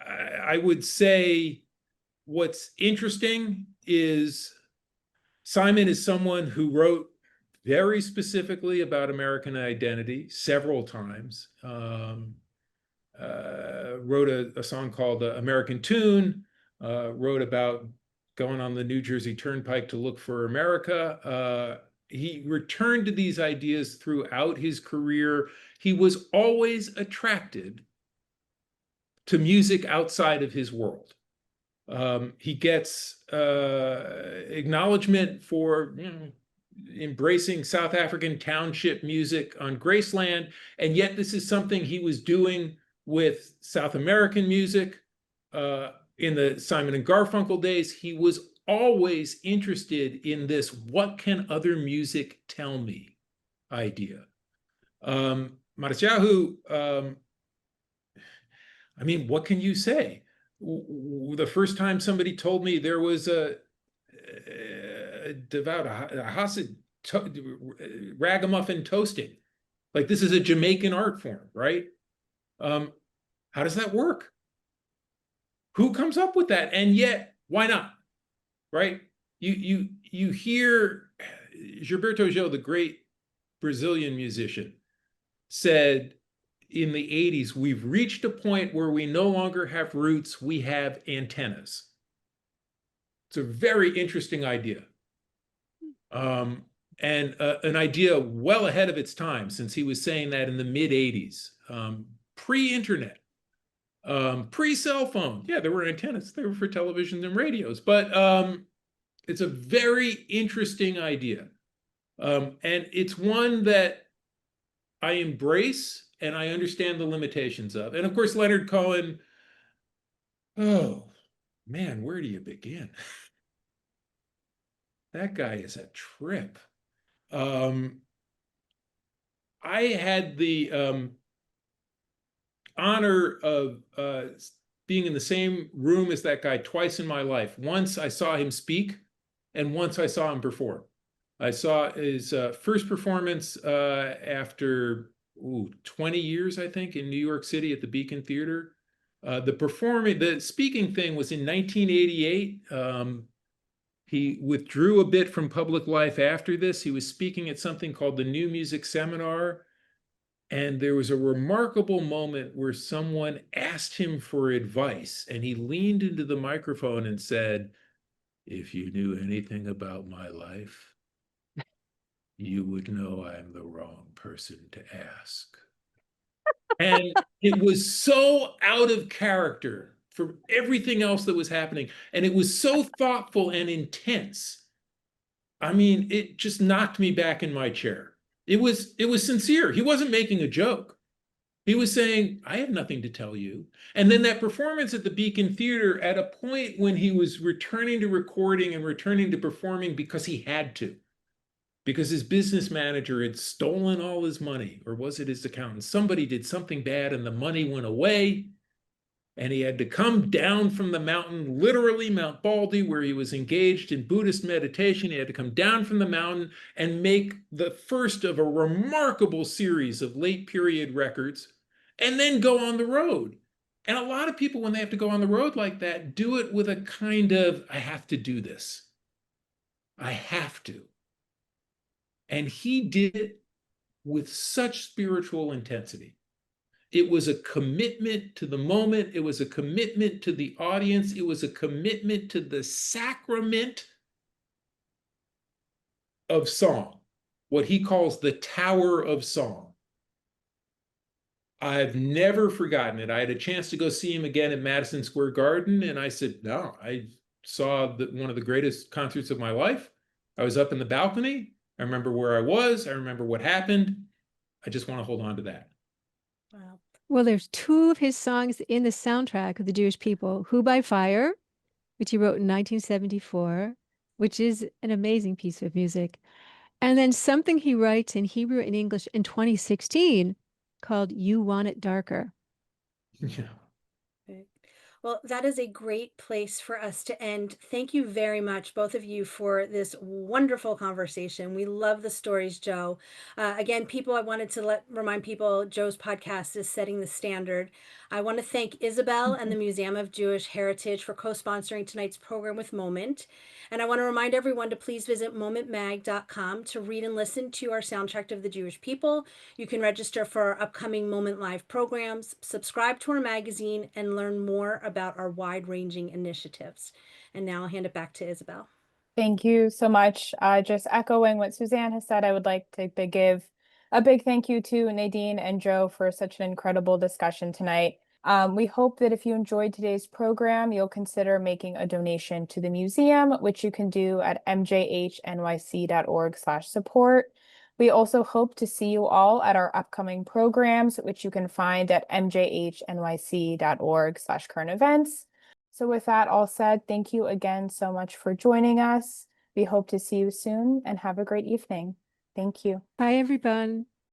I would say what's interesting is Simon is someone who wrote very specifically about American identity several times. Wrote a song called American Tune, wrote about going on the New Jersey Turnpike to look for America. He returned to these ideas throughout his career. He was always attracted to music outside of his world. He gets acknowledgement for embracing South African township music on Graceland. And yet this is something he was doing with South American music in the Simon and Garfunkel days. He was always interested in this "what can other music tell me" idea. Matisyahu, I mean, what can you say? The first time somebody told me there was a devout a Hasid ragamuffin toasting, like this is a Jamaican art form, right? How does that work? Who comes up with that? And yet, why not? Right? You hear Gilberto Gil, the great Brazilian musician, said in the 80s, we've reached a point where we no longer have roots, we have antennas. It's a very interesting idea. And an idea well ahead of its time, since he was saying that in the mid 80s, pre-internet, pre-cell phone. Yeah, there were antennas. They were for televisions and radios, but it's a very interesting idea. And it's one that I embrace and I understand the limitations of. And of course, Leonard Cohen, oh man, where do you begin? That guy is a trip. I had the honor of being in the same room as that guy twice in my life. Once I saw him speak, and once I saw him perform. I saw his first performance after 20 years, I think, in New York City at the Beacon Theater. The speaking thing was in 1988. He withdrew a bit from public life after this. He was speaking at something called the New Music Seminar. And there was a remarkable moment where someone asked him for advice, and he leaned into the microphone and said, "If you knew anything about my life, you would know I'm the wrong person to ask." And it was so out of character for everything else that was happening. And it was so thoughtful and intense. I mean, it just knocked me back in my chair. It was sincere. He wasn't making a joke. He was saying, I have nothing to tell you. And then that performance at the Beacon Theater, at a point when he was returning to recording and returning to performing because he had to, because his business manager had stolen all his money, or was it his accountant? Somebody did something bad and the money went away. And he had to come down from the mountain, literally Mount Baldy, where he was engaged in Buddhist meditation. He had to come down from the mountain and make the first of a remarkable series of late period records, and then go on the road. And a lot of people, when they have to go on the road like that, do it with a kind of, I have to do this. I have to. And he did it with such spiritual intensity. It was a commitment to the moment. It was a commitment to the audience. It was a commitment to the sacrament of song, what he calls the Tower of Song. I've never forgotten it. I had a chance to go see him again at Madison Square Garden, and I said, no, I saw one of the greatest concerts of my life. I was up in the balcony. I remember where I was. I remember what happened. I just want to hold on to that. Wow. Well, there's two of his songs in the soundtrack of The Jewish People, Who by Fire, which he wrote in 1974, which is an amazing piece of music. And then something he writes in Hebrew and English in 2016 called You Want It Darker. Yeah. Right. Well, that is a great place for us to end. Thank you very much, both of you, for this wonderful conversation. We love the stories, Joe. Again, people, I wanted to remind people, Joe's podcast is Setting the Standard. I want to thank Isabel and the Museum of Jewish Heritage for co-sponsoring tonight's program with Moment. And I want to remind everyone to please visit momentmag.com to read and listen to our soundtrack of the Jewish people. You can register for our upcoming Moment Live programs, subscribe to our magazine, and learn more about our wide-ranging initiatives. And now I'll hand it back to Isabel. Thank you so much. Just echoing what Suzanne has said, I would like to give a big thank you to Nadine and Joe for such an incredible discussion tonight. We hope that if you enjoyed today's program, you'll consider making a donation to the museum, which you can do at mjhnyc.org/support. We also hope to see you all at our upcoming programs, which you can find at mjhnyc.org/current events. So with that all said, thank you again so much for joining us. We hope to see you soon and have a great evening. Thank you. Bye, everyone.